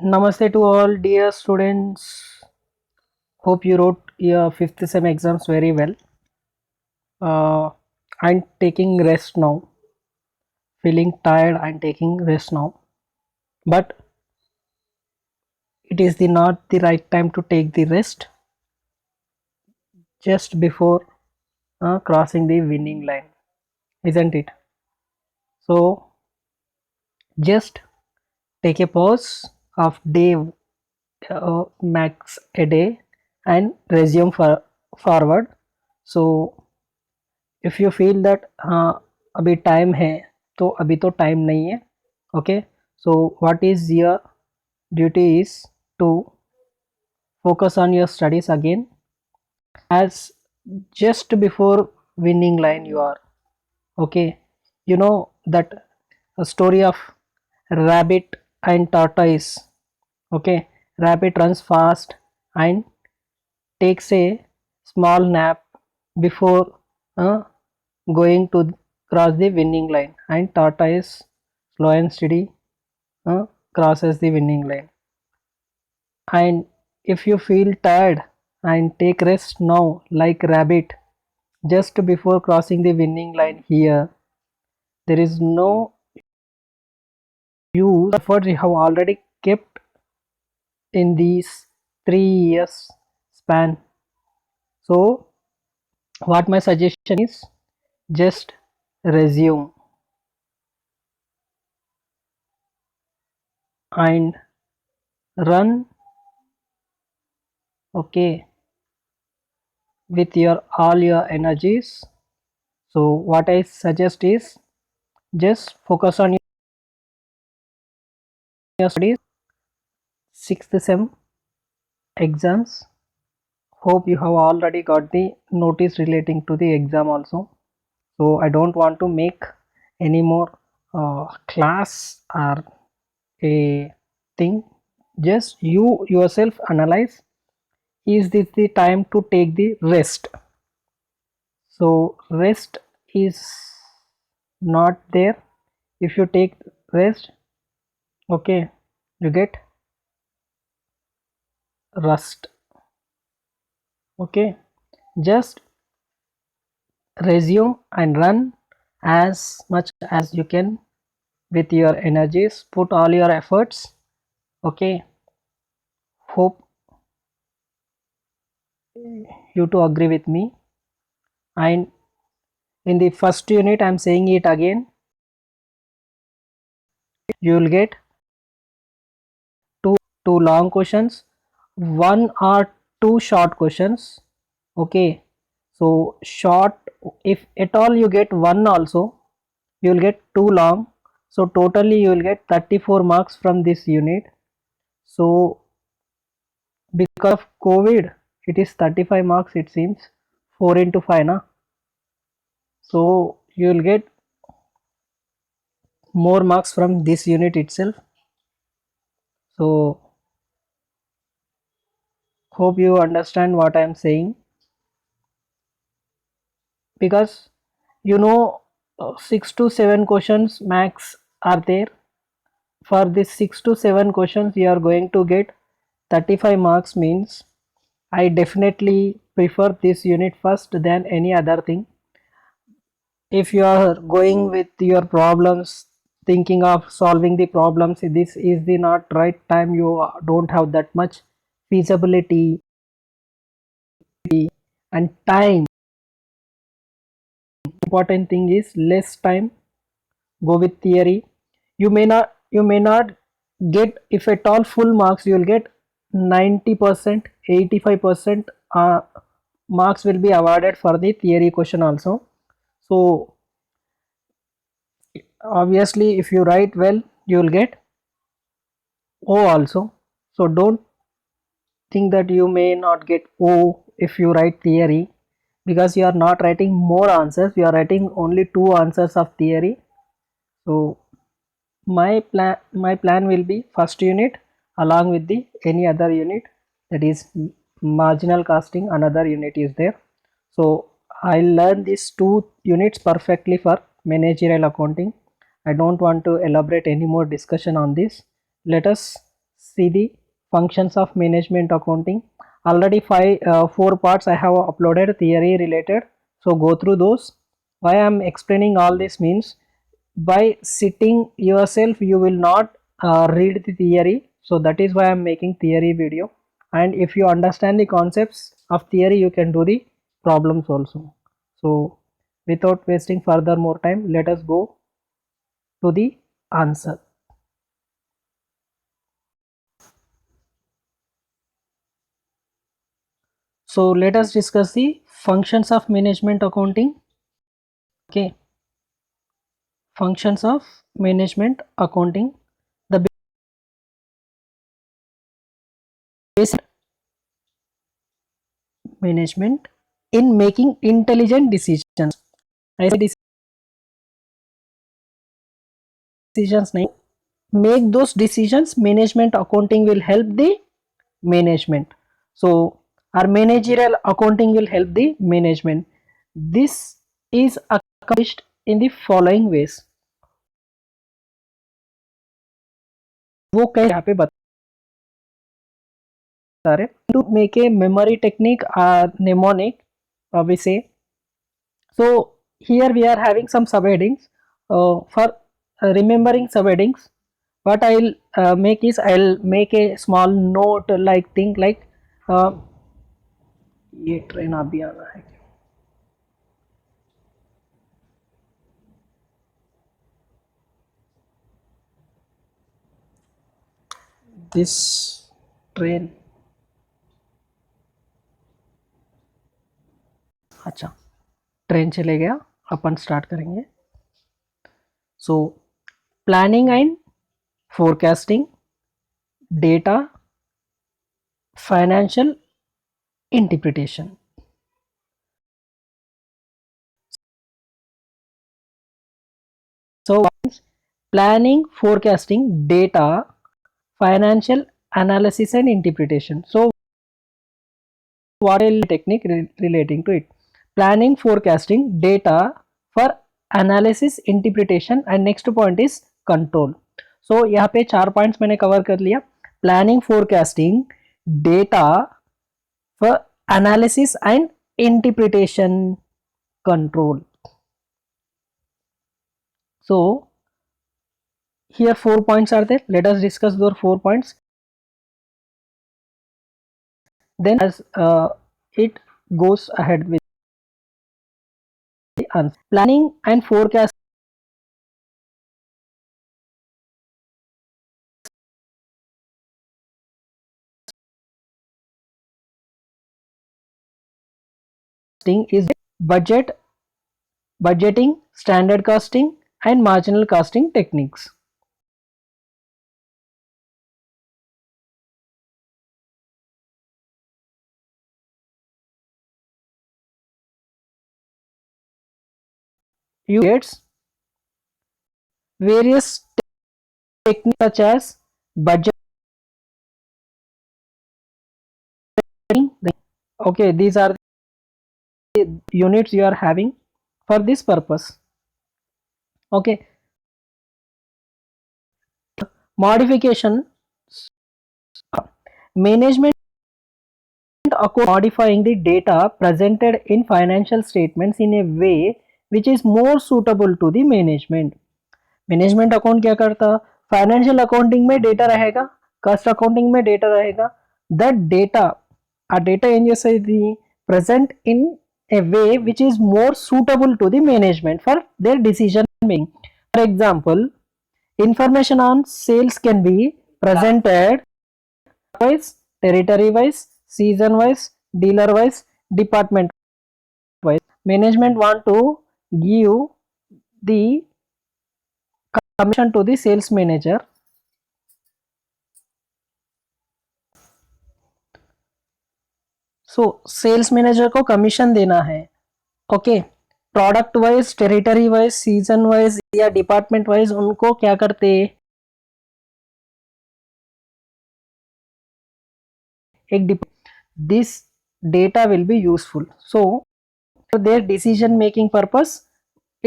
Namaste to all dear students. Hope you wrote your fifth sem exams very well. I'm taking rest now. Feeling tired. I'm taking rest now. But it is the not the right time to take the rest. Just before crossing the winning line, isn't it? So just take a pause of day max a day and resume forward. So if you feel that हाँ अभी time है तो अभी तो time नहीं है. Okay, so what is your duty is to focus on your studies again, as just before winning line you are. Okay, you know that a story of rabbit and tortoise. Okay, rabbit runs fast and takes a small nap before uh, going to cross the winning line, and tortoise slow and steady crosses the winning line. And if you feel tired and take rest now like rabbit just before crossing the winning line, here there is no use effort you have already kept in these 3 years span. So what my suggestion is, just resume and run. Okay, with your all your energies. So what I suggest is, just focus on your studies. Sixth sem exams, hope you have already got the notice relating to the exam also. So I don't want to make any more class or a thing. Just you yourself analyze, is this the time to take the rest? So rest is not there. If you take rest, okay, you get rust. Okay, just resume and run as much as you can with your energies, put all your efforts. Okay, hope you to agree with me. And in the first unit, I'm saying it again, you will get two long questions, one or two short questions. Okay, so short, if at all you get one also, you will get two long. So totally you will get 34 marks from this unit. So because of COVID, it is 35 marks, it seems, 4 into 5 na. So you will get more marks from this unit itself. So hope you understand what I am saying, because you know 6 to 7 questions max are there. For this 6 to 7 questions you are going to get 35 marks, means I definitely prefer this unit first than any other thing. If you are going with your problems, thinking of solving the problems, this is the not right time. You don't have that much feasibility and time. Important thing is less time, go with theory. You may not get, if at all, full marks. You will get 90%, 85% marks will be awarded for the theory question also. So obviously if you write well, you will get O also. So don't think that you may not get O if you write theory, because you are not writing more answers, you are writing only two answers of theory. So my plan will be first unit along with the any other unit, that is marginal costing, another unit is there. So I learn these two units perfectly for managerial accounting. I don't want to elaborate any more discussion on this. Let us see the functions of management accounting. Already 4 parts I have uploaded theory related, so go through those. Why I am explaining all this means, by sitting yourself you will not read the theory, so that is why I am making theory video. And if you understand the concepts of theory, you can do the problems also. So without wasting further more time, let us go to the answer. So let us discuss the functions of management accounting. Okay, functions of management accounting. The basic management in making intelligent decisions. I say decisions nahi. Make those decisions, management accounting will help the management. So our managerial accounting will help the management. This is accomplished in the following ways. वो कैसे यहाँ पे बता रहे, to make a memory technique mnemonic, we say. So here we are having some subheadings for remembering subheadings. What I'll make is, I'll make a small note like thing like ये train अभी आना है. This train. अच्छा, train चले गया, अपन start करेंगे. So planning and forecasting, data, financial interpretation. So planning, forecasting, data, financial analysis and interpretation. So what is the technique relating to it? Planning, forecasting, data for analysis, interpretation, and next point is control. So यहाँ पे 4 points मैंने cover कर लिया. Planning, forecasting, data for analysis and interpretation, control. So here 4 points are there. Let us discuss those 4 points. Then as it goes ahead with the answer. Planning and forecasting is budgeting, standard costing and marginal costing techniques. You get various techniques such as budgeting. Okay, these are the units you are having for this purpose. Okay, modification, management modifying the data presented in financial statements in a way which is more suitable to the management. Management account क्या करता, financial accounting में data रहेगा, cost accounting में data रहेगा. That data are data changes the present in a way which is more suitable to the management for their decision making. For example, information on sales can be presented wise, territory wise, season wise, dealer wise, department wise. Management want to give the commission to the sales manager. So sales manager को commission देना है. Okay, product wise, territory wise, season wise या department wise उनको क्या करते, एक this data will be useful. So for their decision making purpose,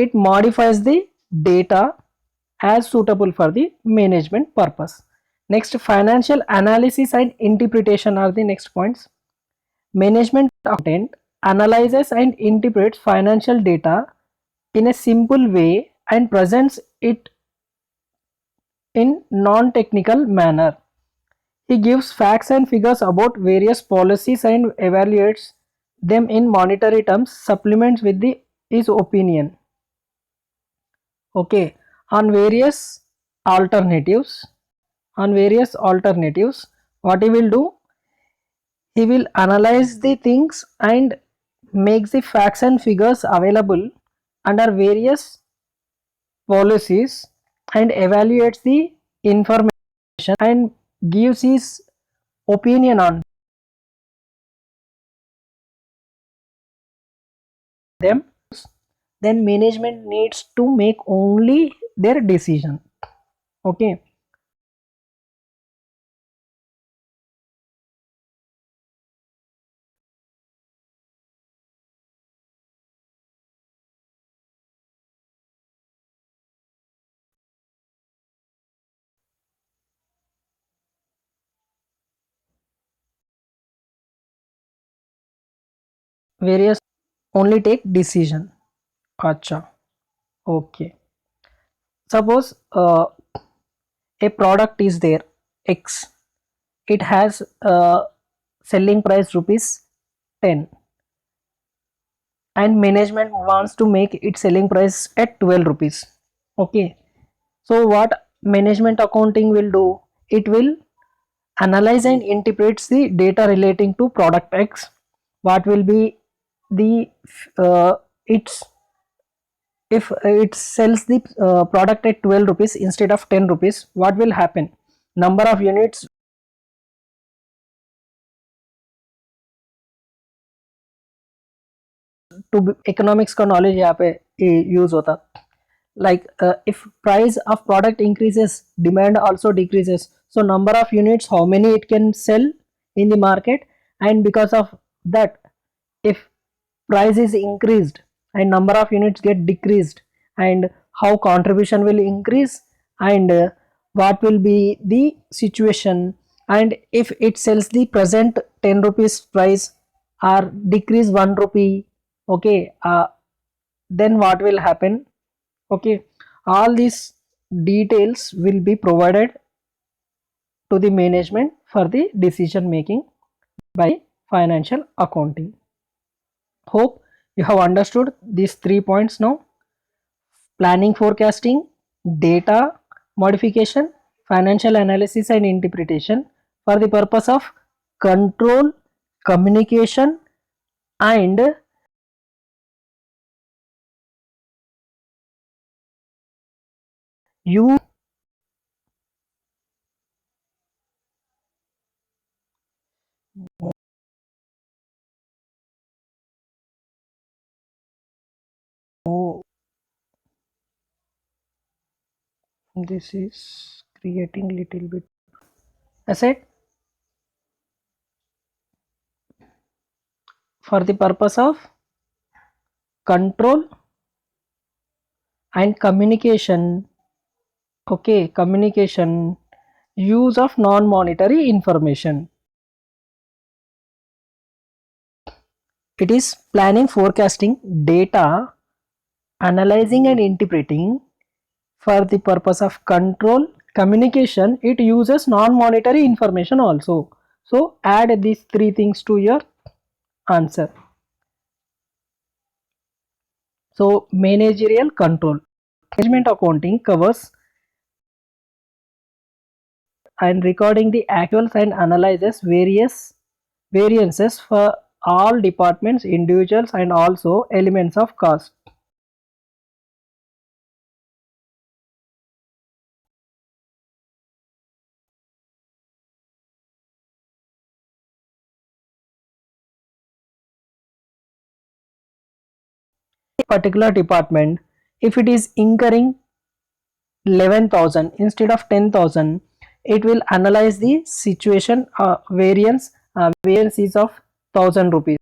it modifies the data as suitable for the management purpose. Next, financial analysis and interpretation are the next points. Management accountant analyzes and interprets financial data in a simple way and presents it in non-technical manner. He gives facts and figures about various policies and evaluates them in monetary terms, supplements with his opinion. Okay, on various alternatives, what he will do, he will analyze the things and makes the facts and figures available under various policies and evaluates the information and gives his opinion on them. Then management needs to make only their decision. Okay, various only take decision. Acha. Okay, suppose a product is there, X, it has selling price rupees 10 and management wants to make its selling price at 12 rupees. Okay, so what management accounting will do, it will analyze and interprets the data relating to product X. What will be the its, if it sells the product at 12 rupees instead of 10 rupees, what will happen, number of units to economics का knowledge यहाँ पे use होता, like if price of product increases, demand also decreases, so number of units how many it can sell in the market, and because of that, if price is increased and number of units get decreased, and how contribution will increase, and what will be the situation, and if it sells the present 10 rupees price or decrease 1 rupee. Okay, then what will happen. Okay, all these details will be provided to the management for the decision making by financial accounting. Hope you have understood these 3 points now: planning, forecasting, data modification, financial analysis and interpretation for the purpose of control, communication, and you. Oh, this is creating little bit. I said for the purpose of control and communication. Okay, communication, use of non-monetary information. It is planning, forecasting, data, analyzing and interpreting for the purpose of control, communication. It uses non-monetary information also. So add these three things to your answer. So managerial control. Management accounting covers and recording the actuals and analyzes various variances for all departments, individuals, and also elements of cost. A particular department, if it is incurring 11,000 instead of 10,000, it will analyze the situation variance is of 1000 rupees.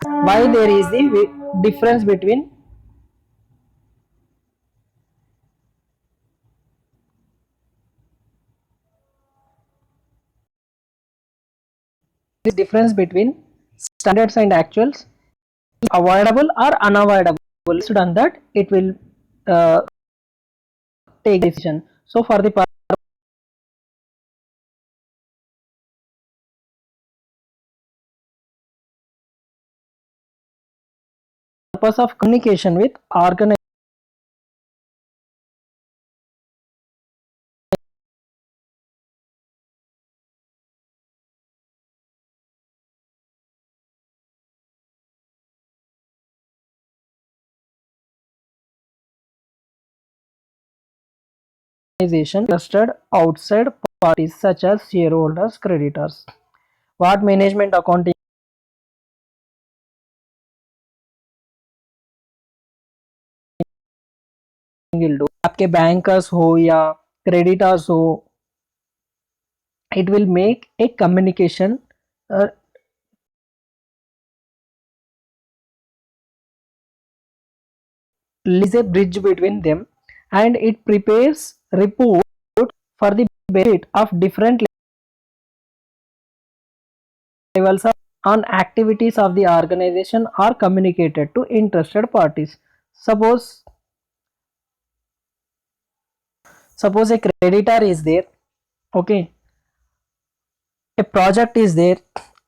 Why there is the difference between standards and actuals, avoidable or unavoidable? Based on that, it will uh, take decision. So for the purpose of communication with organization, trusted outside parties such as shareholders, creditors. What management accounting will do? आपके bankers हो या creditors हो, it will make a communication, uh, is a bridge between them, and it prepares report for the benefit of different levels of on activities of the organization are communicated to interested parties. Suppose suppose a creditor is there, okay, a project is there,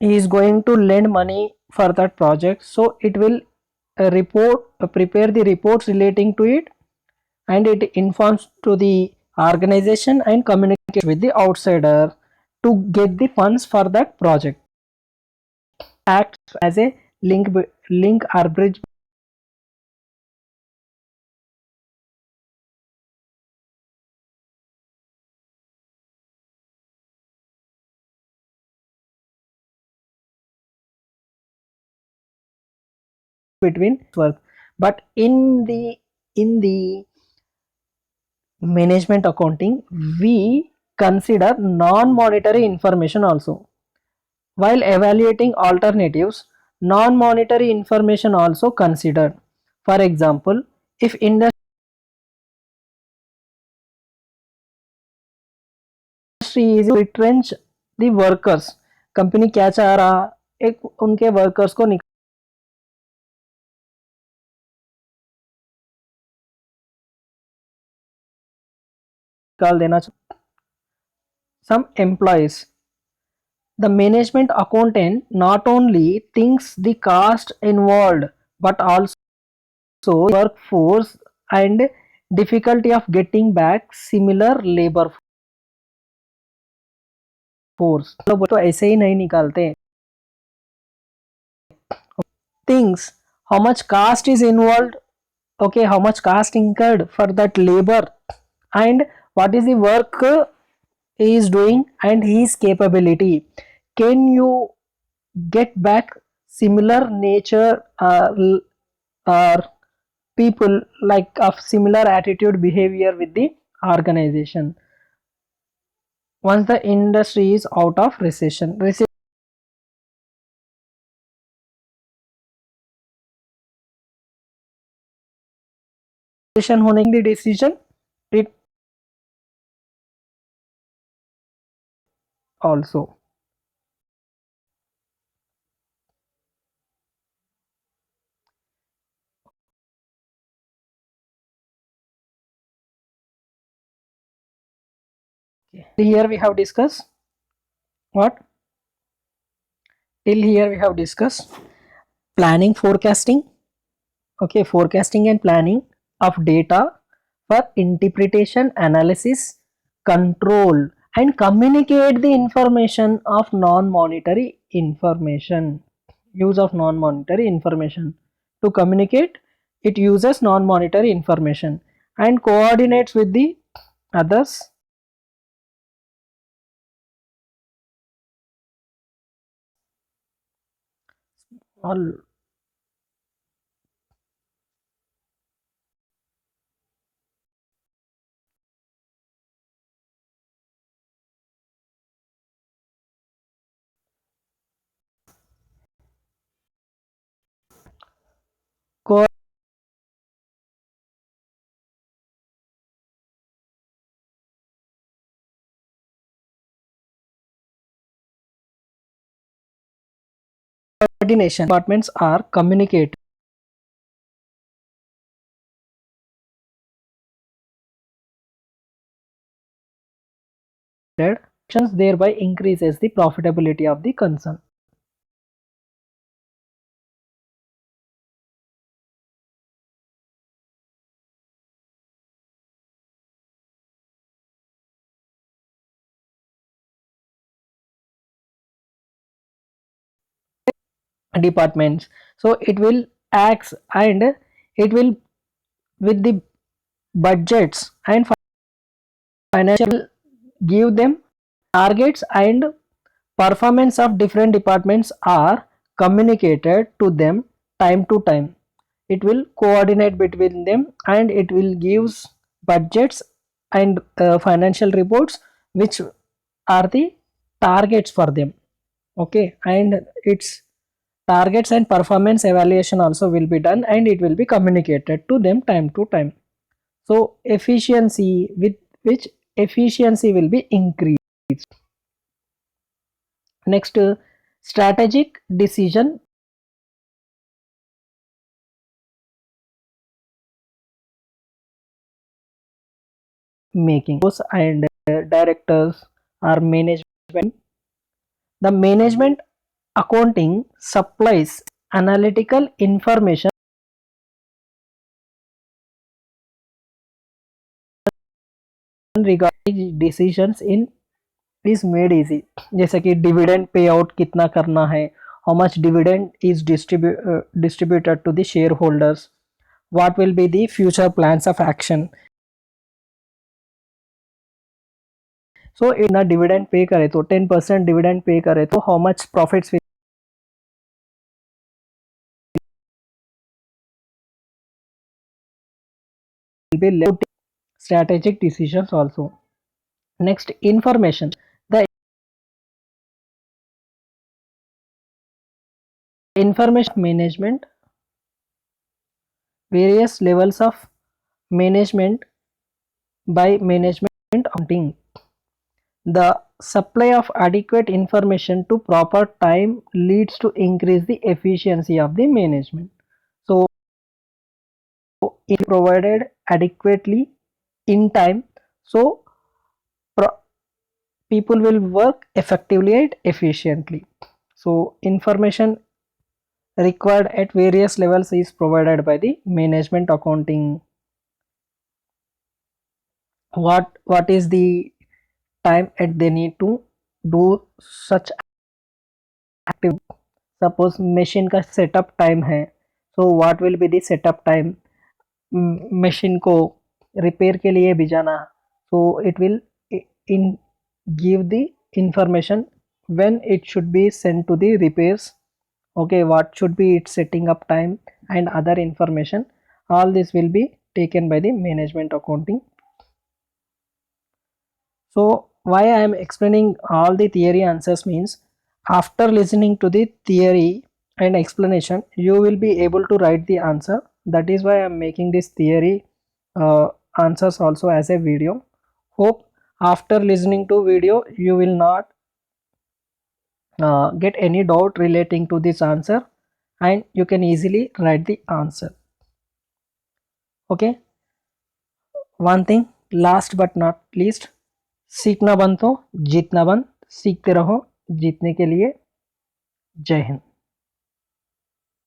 he is going to lend money for that project, so it will prepare the reports relating to it, and it informs to the organization and communicates with the outsider to get the funds for that project. Acts as a link or bridge between work. But in the management accounting, we consider non-monetary information also. While evaluating alternatives, non-monetary information also considered. For example, if industry is retrench the workers, company क्या चाह रहा, एक उनके workers को निकाल देना, some employees, the management accountant not only thinks the cost involved but also workforce and difficulty of getting back similar labor force, तो ऐसे ही नहीं निकालते, things how much cost is involved, okay, how much cost incurred for that labor, and what is the work he is doing and his capability, can you get back similar nature, or people like of similar attitude behavior with the organization once the industry is out of recession होने की decision it also. Here we have discussed what, till here we have discussed planning, forecasting, okay, forecasting and planning of data for interpretation, analysis, control, and communicate the information of non-monetary information. Use of non-monetary information to communicate, it uses non-monetary information and coordinates with the others. All coordination departments are communicated, thereby increases the profitability of the concern. Departments, so it will acts and it will with the budgets and financial give them targets, and performance of different departments are communicated to them time to time. It will coordinate between them and it will gives budgets and financial reports which are the targets for them. Okay, and its targets and performance evaluation also will be done and it will be communicated to them time to time. So efficiency, with which efficiency will be increased. Next, strategic decision making. And directors are management. The management accounting supplies analytical information regarding decisions in is made easy. जैसे कि dividend pay out कितना करना है, how much dividend is distributed to the shareholders, what will be the future plans of action. So in a dividend पे करे तो 10% dividend पे करे तो how much profits will be left. Strategic decisions also. Next, information. The information management, various levels of management by management accounting. The supply of adequate information to proper time leads to increase the efficiency of the management. So if provided adequately in time, so people will work effectively and efficiently. So information required at various levels is provided by the management accounting. What is the time and they need to do such active. Suppose machine का setup time है, so what will be the setup time. Machine को repair के लिए भी जाना, so it will in give the information when it should be sent to the repairs. Okay, what should be its setting up time and other information, all this will be taken by the management accounting. So why I am explaining all the theory answers means, after listening to the theory and explanation you will be able to write the answer. That is why I am making this theory answers also as a video. Hope after listening to video you will not get any doubt relating to this answer and you can easily write the answer. Okay, one thing last but not least, सीखना बंद तो जीतना बंद, सीखते रहो जीतने के लिए। जय हिंद।